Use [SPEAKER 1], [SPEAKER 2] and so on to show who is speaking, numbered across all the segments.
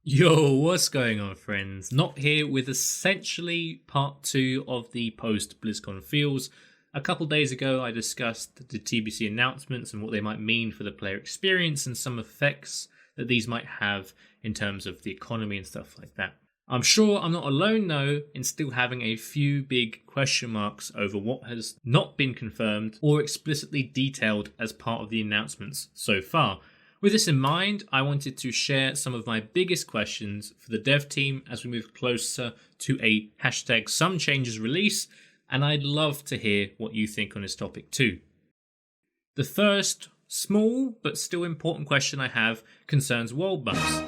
[SPEAKER 1] Yo, what's going on, friends? Not here with essentially part 2 of the post-BlizzCon feels. A couple days ago, I discussed the TBC announcements and what they might mean for the player experience and some effects that these might have in terms of the economy and stuff like that. I'm sure I'm not alone, though, in still having a few big question marks over what has not been confirmed or explicitly detailed as part of the announcements so far. With this in mind, I wanted to share some of my biggest questions for the dev team as we move closer to a #SomeChanges release, and I'd love to hear what you think on this topic too. The first, small but still important question I have concerns world buffs.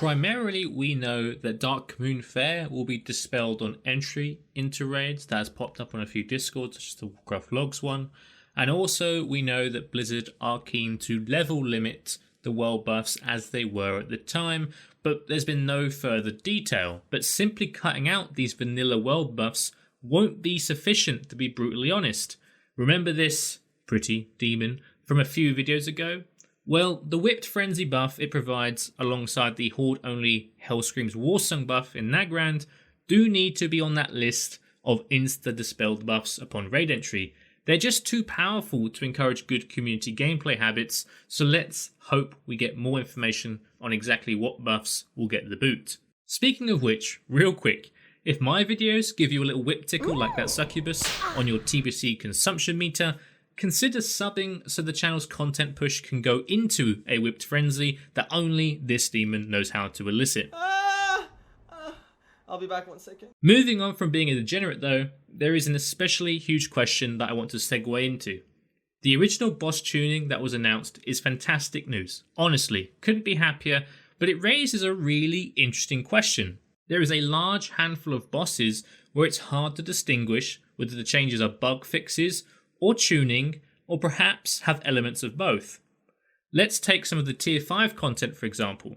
[SPEAKER 1] Primarily, we know that Dark Moon Fair will be dispelled on entry into raids. That has popped up on a few discords, such as the Warcraft Logs one. And also, we know that Blizzard are keen to level limit the world buffs as they were at the time, but there's been no further detail. But simply cutting out these vanilla world buffs won't be sufficient, to be brutally honest. Remember this, pretty demon, from a few videos ago? Well, the Whipped Frenzy buff it provides, alongside the Horde-only Hellscream's Warsong buff in Nagrand, do need to be on that list of insta-dispelled buffs upon raid entry. They're just too powerful to encourage good community gameplay habits, so let's hope we get more information on exactly what buffs will get the boot. Speaking of which, real quick, if my videos give you a little whip tickle like that Succubus on your TBC consumption meter, consider subbing so the channel's content push can go into a whipped frenzy that only this demon knows how to elicit.
[SPEAKER 2] I'll be back 1 second.
[SPEAKER 1] Moving on from being a degenerate though, there is an especially huge question that I want to segue into. The original boss tuning that was announced is fantastic news. Honestly, couldn't be happier, but it raises a really interesting question. There is a large handful of bosses where it's hard to distinguish whether the changes are bug fixes or tuning, or perhaps have elements of both. Let's take some of the tier 5 content for example.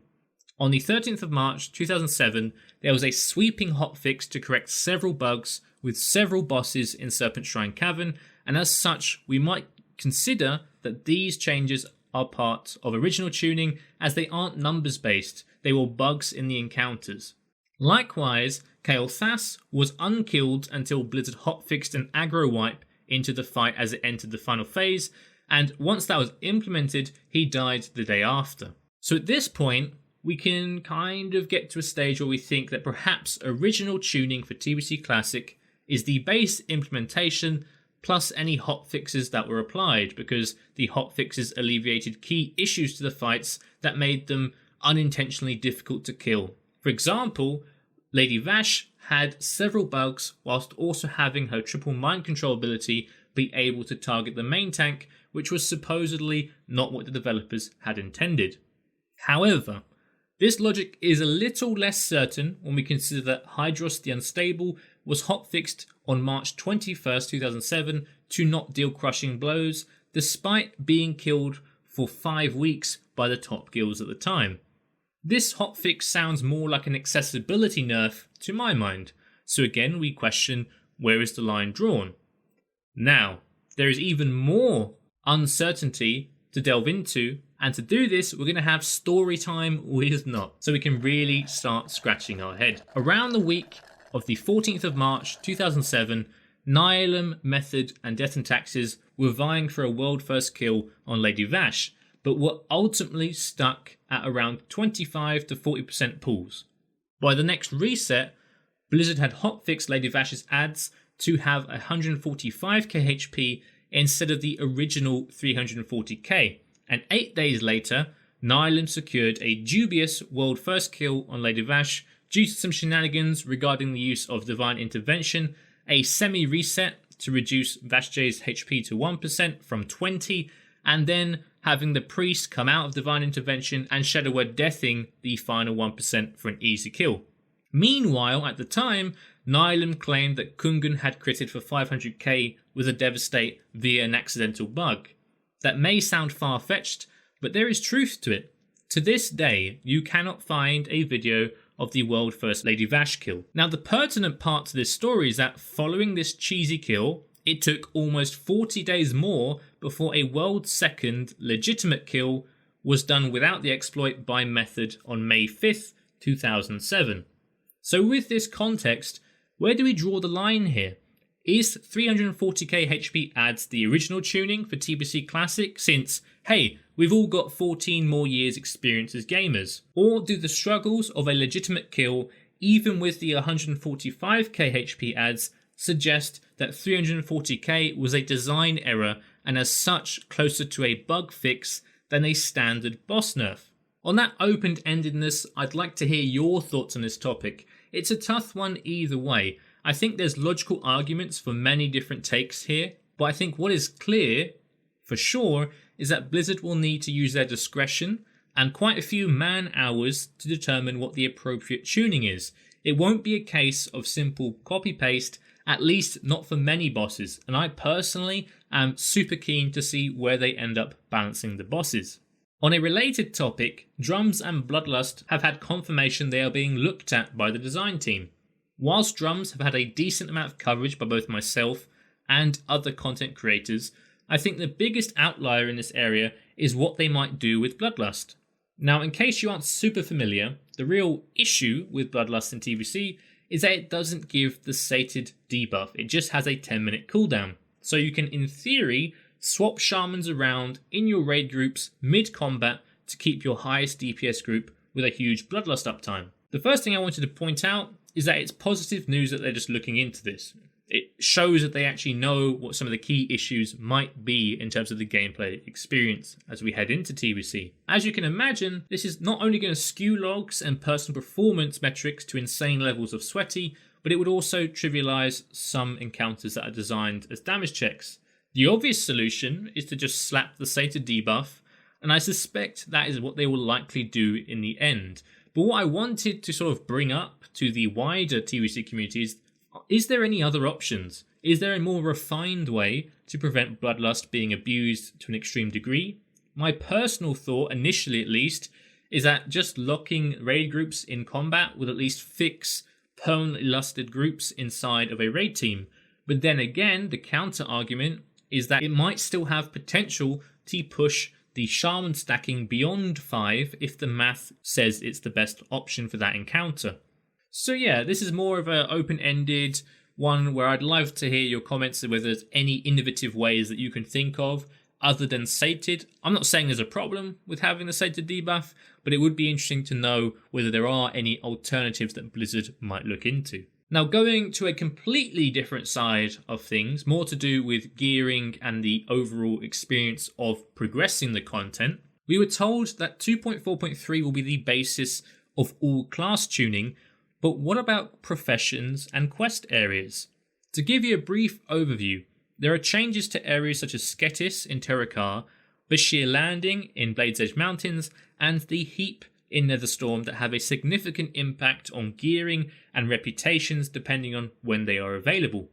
[SPEAKER 1] On the 13th of March 2007, there was a sweeping hotfix to correct several bugs with several bosses in Serpent Shrine Cavern, and as such, we might consider that these changes are part of original tuning as they aren't numbers based, they were bugs in the encounters. Likewise, Kael'thas was unkilled until Blizzard hotfixed an aggro wipe into the fight as it entered the final phase, and once that was implemented, he died the day after. So at this point, we can kind of get to a stage where we think that perhaps original tuning for TBC Classic is the base implementation plus any hotfixes that were applied, because the hotfixes alleviated key issues to the fights that made them unintentionally difficult to kill. For example, Lady Vash had several bugs whilst also having her triple mind control ability be able to target the main tank, which was supposedly not what the developers had intended. However, this logic is a little less certain when we consider that Hydros the Unstable was hotfixed on March 21st, 2007 to not deal crushing blows, despite being killed for 5 weeks by the top guilds at the time. This hotfix sounds more like an accessibility nerf to my mind, so again we question where is the line drawn. Now, there is even more uncertainty to delve into, and to do this we're going to have story time with Not, so we can really start scratching our head. Around the week of the 14th of March 2007, Nihilum, Method and Death and Taxes were vying for a world first kill on Lady Vash, but were ultimately stuck at around 25 to 40% pulls. By the next reset, Blizzard had hotfixed Lady Vash's ads to have 145k HP instead of the original 340k, and 8 days later, Nihilum secured a dubious world first kill on Lady Vash due to some shenanigans regarding the use of Divine Intervention, a semi-reset to reduce Vashj's HP to 1% from 20, and then having the priest come out of Divine Intervention and Shadow Word deathing the final 1% for an easy kill. Meanwhile, at the time, Nihilum claimed that Kungun had critted for 500k with a Devastate via an accidental bug. That may sound far-fetched, but there is truth to it. To this day, you cannot find a video of the world first Lady Vash kill. Now, the pertinent part to this story is that following this cheesy kill, it took almost 40 days more before a world second legitimate kill was done without the exploit by Method on May 5th, 2007. So with this context, where do we draw the line here? Is 340k HP adds the original tuning for TBC Classic since, hey, we've all got 14 more years experience as gamers? Or do the struggles of a legitimate kill, even with the 145k HP adds, suggest that 340k was a design error and as such closer to a bug fix than a standard boss nerf? On that open-endedness, I'd like to hear your thoughts on this topic. It's a tough one either way. I think there's logical arguments for many different takes here, but I think what is clear, for sure, is that Blizzard will need to use their discretion and quite a few man-hours to determine what the appropriate tuning is. It won't be a case of simple copy-paste, at least not for many bosses, and I personally am super keen to see where they end up balancing the bosses. On a related topic, Drums and Bloodlust have had confirmation they are being looked at by the design team. Whilst Drums have had a decent amount of coverage by both myself and other content creators, I think the biggest outlier in this area is what they might do with Bloodlust. Now, in case you aren't super familiar, the real issue with Bloodlust in TBC is that it doesn't give the sated debuff, it just has a 10-minute cooldown. So you can, in theory, swap shamans around in your raid groups mid-combat to keep your highest DPS group with a huge Bloodlust uptime. The first thing I wanted to point out is that it's positive news that they're just looking into this. It shows that they actually know what some of the key issues might be in terms of the gameplay experience as we head into TBC. As you can imagine, this is not only going to skew logs and personal performance metrics to insane levels of sweaty, but it would also trivialize some encounters that are designed as damage checks. The obvious solution is to just slap the sated debuff, and I suspect that is what they will likely do in the end. But what I wanted to sort of bring up to the wider TBC community is there any other options? Is there a more refined way to prevent Bloodlust being abused to an extreme degree? My personal thought, initially at least, is that just locking raid groups in combat would at least fix permanently lusted groups inside of a raid team. But then again, the counter argument is that it might still have potential to push the shaman stacking beyond 5 if the math says it's the best option for that encounter. So yeah, this is more of an open-ended one where I'd love to hear your comments whether there's any innovative ways that you can think of other than sated. I'm not saying there's a problem with having the sated debuff, but it would be interesting to know whether there are any alternatives that Blizzard might look into. Now, going to a completely different side of things, more to do with gearing and the overall experience of progressing the content, we were told that 2.4.3 will be the basis of all class tuning, but what about professions and quest areas? To give you a brief overview, there are changes to areas such as Sketis in Terrakar, Bashir Landing in Blade's Edge Mountains, and the Heap in Netherstorm that have a significant impact on gearing and reputations depending on when they are available.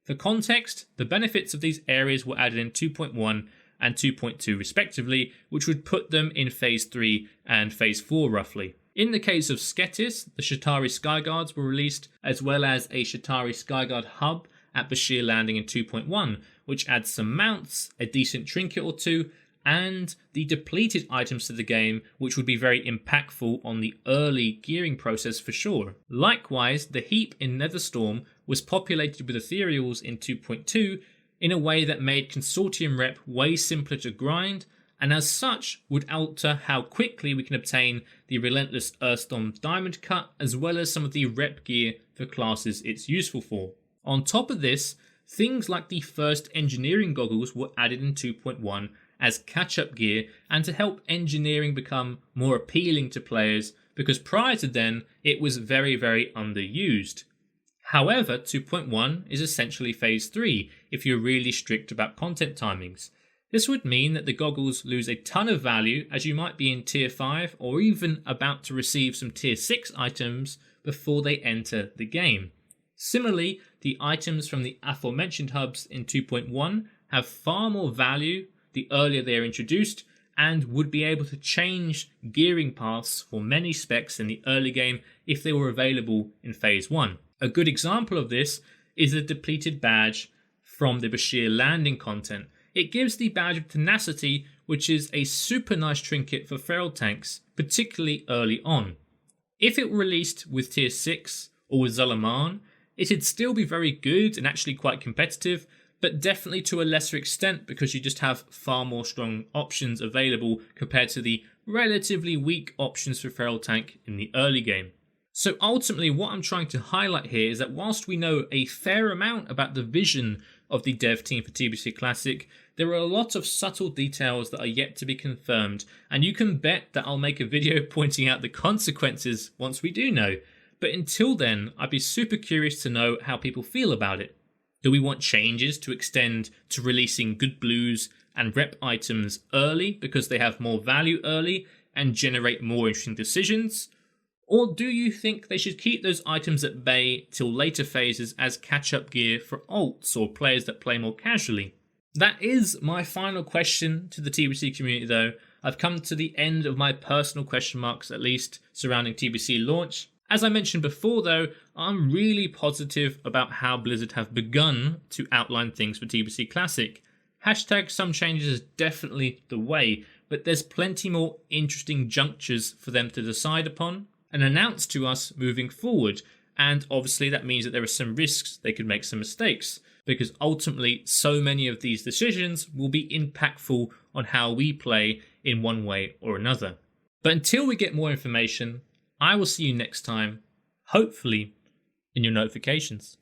[SPEAKER 1] For context, the benefits of these areas were added in 2.1 and 2.2 respectively, which would put them in Phase 3 and Phase 4 roughly. In the case of Sketis, the Shatari Skyguards were released, as well as a Shatari Skyguard hub at Bashir Landing in 2.1, which adds some mounts, a decent trinket or two, and the depleted items to the game, which would be very impactful on the early gearing process for sure. Likewise, the Heap in Netherstorm was populated with ethereals in 2.2 in a way that made Consortium rep way simpler to grind, and as such would alter how quickly we can obtain the Relentless Earthstorm Diamond Cut, as well as some of the rep gear for classes it's useful for. On top of this, things like the first engineering goggles were added in 2.1 as catch-up gear and to help engineering become more appealing to players, because prior to then, it was very, very underused. However, 2.1 is essentially Phase 3 if you're really strict about content timings. This would mean that the goggles lose a ton of value as you might be in Tier 5 or even about to receive some Tier 6 items before they enter the game. Similarly, the items from the aforementioned hubs in 2.1 have far more value the earlier they are introduced and would be able to change gearing paths for many specs in the early game if they were available in Phase 1. A good example of this is the depleted badge from the Bashir Landing content. It gives the badge of tenacity, which is a super nice trinket for feral tanks, particularly early on. If it were released with tier 6 or with Zalaman, it'd still be very good and actually quite competitive, but definitely to a lesser extent because you just have far more strong options available compared to the relatively weak options for feral tank in the early game. So ultimately what I'm trying to highlight here is that whilst we know a fair amount about the vision of the dev team for TBC Classic, there are a lot of subtle details that are yet to be confirmed, and you can bet that I'll make a video pointing out the consequences once we do know. But until then, I'd be super curious to know how people feel about it. Do we want changes to extend to releasing good blues and rep items early because they have more value early and generate more interesting decisions? Or do you think they should keep those items at bay till later phases as catch-up gear for alts or players that play more casually? That is my final question to the TBC community though. I've come to the end of my personal question marks, at least, surrounding TBC launch. As I mentioned before though, I'm really positive about how Blizzard have begun to outline things for TBC Classic. Hashtag some changes is definitely the way, but there's plenty more interesting junctures for them to decide upon and announce to us moving forward, and obviously that means that there are some risks they could make some mistakes, because ultimately so many of these decisions will be impactful on how we play in one way or another. But until we get more information, I will see you next time, hopefully in your notifications.